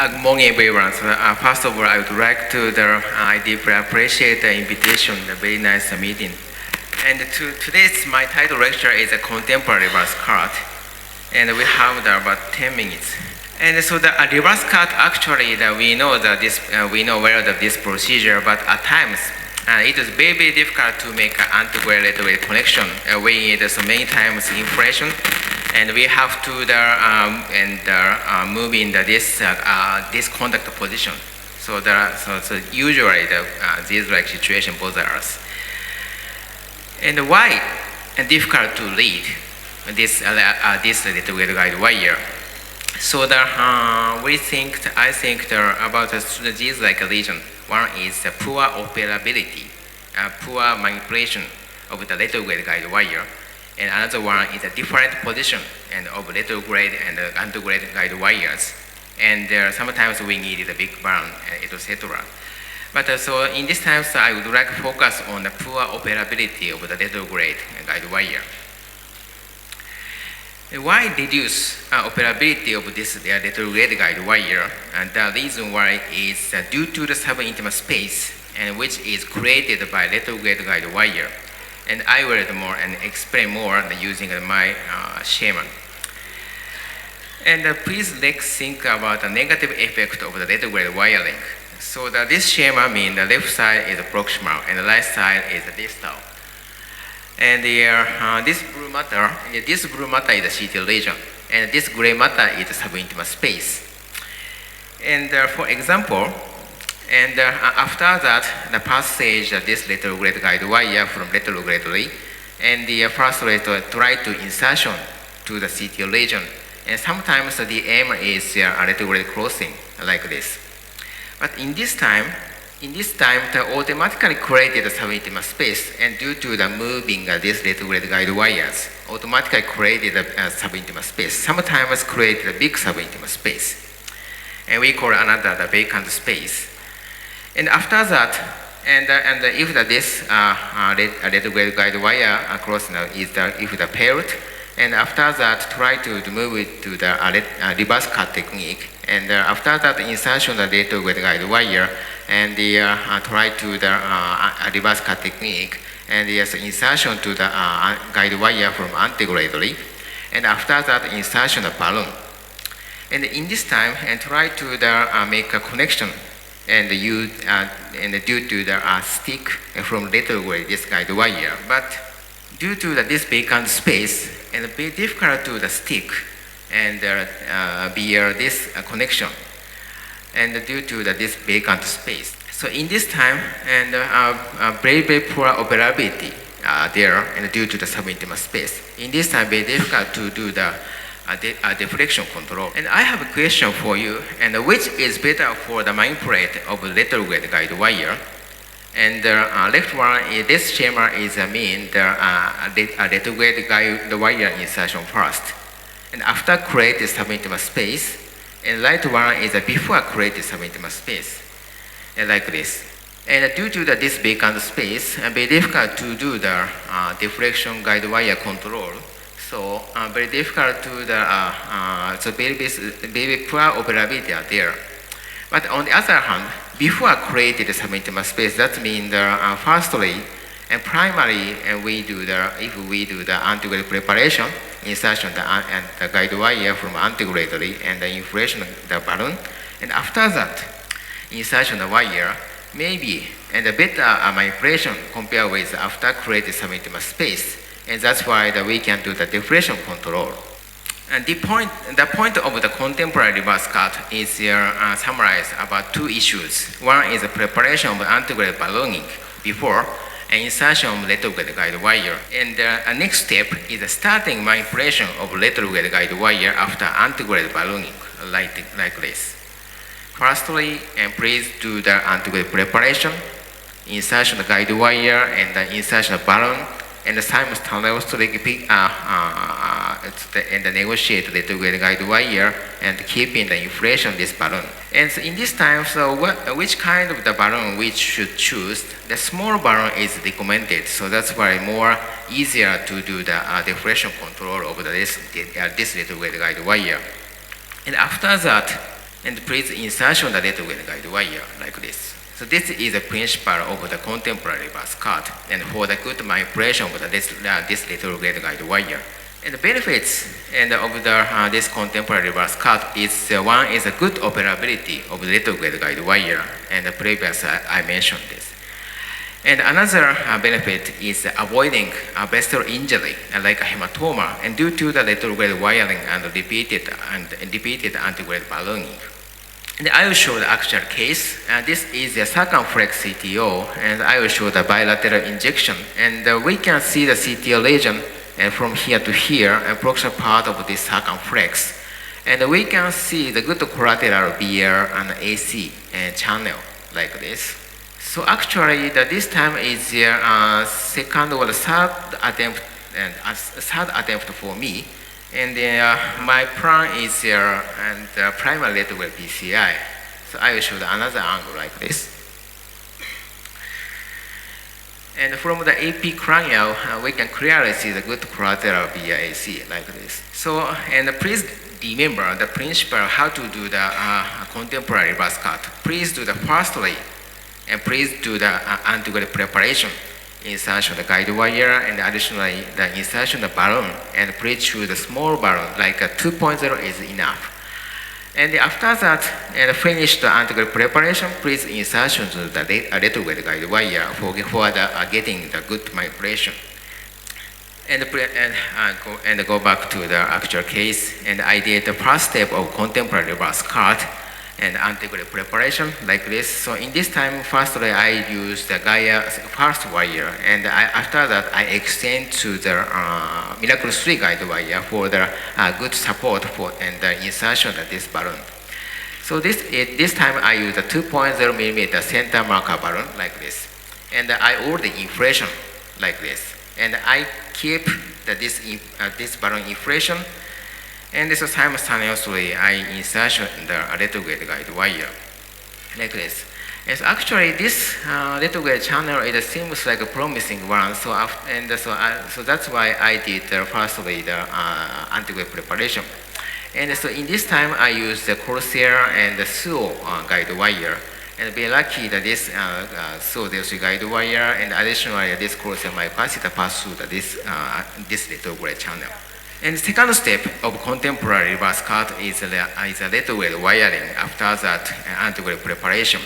Good morning, everyone. First of all, I would like to I deeply appreciate the invitation, the very nice meeting. And today's my title lecture is a contemporary reverse cut, and we have about 10 minutes. And so the reverse cut actually we know that we know well that this procedure, but at times it is very, very difficult to make an antegrade connection. We need so many times inflation. And we have to move in this contact position. So usually these like situation bother us. And why difficult to read this little guide wire? So I think about these like region. One is the poor operability, poor manipulation of the little guide wire. And another one is a different position and of little grade and antegrade guide wires. And sometimes we need a big burn, etc. But so in this time, I would like to focus on the poor operability of the little grade guide wire. Why reduce operability of this little grade guide wire? And the reason why is due to the subintimate space, and which is created by little grade guide wire. And I will explain more using my schema. And please let's think about the negative effect of the little grade wire link. So this schema means the left side is proximal and the right side is distal. And this blue matter is the CT region, and this gray matter is the subintimate space. And for example, and after that, the passage of this little grade guide wire from little grade ray, and the first way to try to insertion to the CT region. And sometimes the aim is a little grade crossing like this. But in this time, the automatically created a subintimate space, and due to the moving this little grade guide wires, automatically created a subintimate space. Sometimes created a big subintimate space, and we call another the vacant space. And after that, and if this little grade guide wire crossing is if the paired, and after that try to move it to the reverse cut technique, and after that insertion of the little grade guide wire, and try to the reverse cut technique, and yes, insertion to the guide wire from antegrade, and after that insertion of balloon. And in this time, and try to make a connection. And due to the stick from little grade this guide wire, but due to this vacant space and very difficult to the stick and bear this connection, and due to this vacant space. So in this time, and very, very poor operability there, and due to the subintimate space. In this time, very difficult to do the deflection control. And I have a question for you, and which is better for the manipulate of little grade guide wire? And left one, this schema is mean the little grade guide wire insertion first. And after create subintimate space, and right one is before create subintimate space, and like this. And due to this vacant space, very difficult to do the deflection guide wire control. So very difficult to so very poor operability are there. But on the other hand, before created subintimate space, that means firstly and primarily, if we do the antegrade preparation, insertion and the guide wire from antegrade and the inflation of the balloon, and after that, insertion of the wire, maybe and the better manipulation compared with after created subintimate space. And that's why we can do the deflection control. And the point of the contemporary reverse cut is summarized about two issues. One is the preparation of antegrade ballooning before and insertion of little grade guide wire. And the next step is the starting manipulation of little grade guide wire after antegrade ballooning, like this. Firstly, and please do the antegrade preparation, insertion of guide wire, and the insertion of balloon, and simultaneously and negotiate the little guide wire and keeping the inflation of this balloon. And so in this time, so which kind of the balloon we should choose? The small balloon is recommended, so that's why more easier to do the deflation control of this little guide wire. And after that, And please insertion the letter grade guide wire like this. So this is the principle of the contemporary reverse cut, and for the good manipulation of this letter grade guide wire. And the benefits and of this contemporary reverse cut is one is a good operability of the letter grade guide wire, and the previous I mentioned this. And another benefit is avoiding vessel injury like a hematoma, and due to the letter grade wiring and repeated antegrade ballooning. And I will show the actual case. This is the circumflex CTO, and I will show the bilateral injection. And we can see the CTO region from here to here, approximate part of this circumflex. And we can see the good collateral BR and AC channel like this. So actually, this time is the second or the third attempt for me. And my plan is and primary letter grade PCI. So I will show another angle like this. And from the AP cranial, we can clearly see the good collateral via AC like this. So, and please remember the principle how to do the contemporary reverse cut. Please do the firstly, and please do the antegrade preparation. Insertion the guide wire, and additionally the insertion of the balloon, and please choose a small balloon like a 2.0 is enough. And after that, and finish the antegrade preparation, please insertion to the letter grade guide wire for the getting the good manipulation. And go back to the actual case, and I did the first step of contemporary reverse cut and antegrade preparation like this. So in this time, firstly I use the Gaia first wire, and after that I extend to the Miracle 3 guide wire for the good support for and the insertion of this balloon. So this time I use a 2.0 millimeter center marker balloon like this, and I order the inflation like this, and I keep this balloon inflation. And so simultaneously, I insert the letter grade guide wire like this. And so actually, this letter grade channel it seems like a promising one. So so that's why I did firstly the antegrade preparation. And so in this time, I use the Corsair and the Suo guide wire. And be lucky that this Suo guide wire, and additionally this Corsair my capacitor pass through this letter grade channel. And the second step of contemporary reverse cut is a letter grade wiring after that antegrade preparation.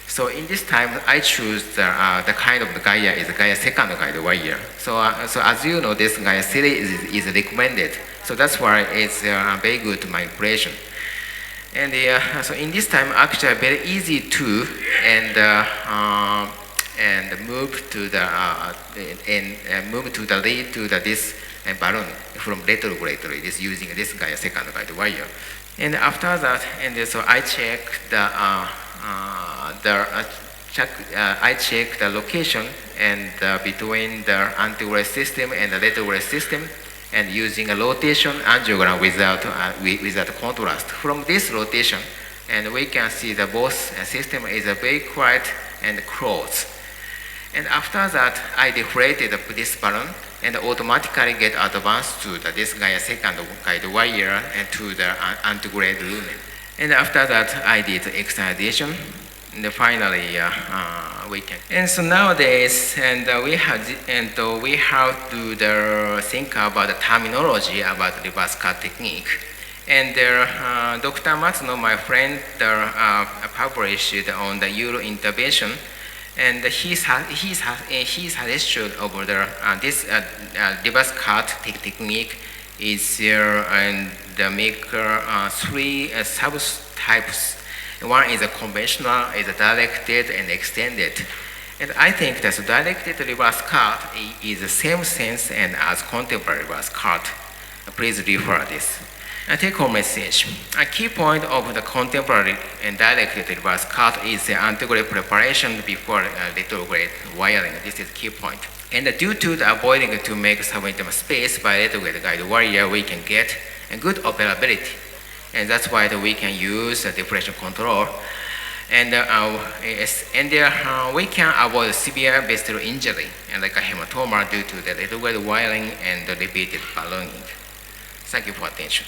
So in this time, I choose the kind of the Gaia is the Gaia second guide wire. So as you know, this Gaia series is recommended. So that's why it's very good manipulation. And so in this time, actually very easy to and move to the lead to this balloon from letter grade is using this Gaia second guide wire. And after that, and so I check I check the location and between the antegrade system and the letter grade system, and using a rotation angiogram without contrast. From this rotation, and we can see the both system is very quiet and close. And after that, I deflated this balloon and automatically get advanced to this Gaia second guide wire and to the antegrade lumen. And after that, I did externalization. And finally, we can. And so nowadays, we have to think about the terminology about reverse cut technique. And Dr. Matsuno, my friend, published on the Euro intervention. And he suggested over this reverse cut technique is and make three subtypes. One is a conventional, is a directed and extended. And I think that directed reverse cut is the same sense and as contemporary reverse cut. Please refer this. A take-home message. A key point of the contemporary and directed reverse cut is the antegrade preparation before letter grade wiring. This is key point. And due to the avoiding to make subintimate space by letter grade guide wire, we can get a good operability. And that's why we can use the deflection control. And we can avoid severe vestibular injury and like a hematoma due to the letter grade wiring and the repeated ballooning. Thank you for attention.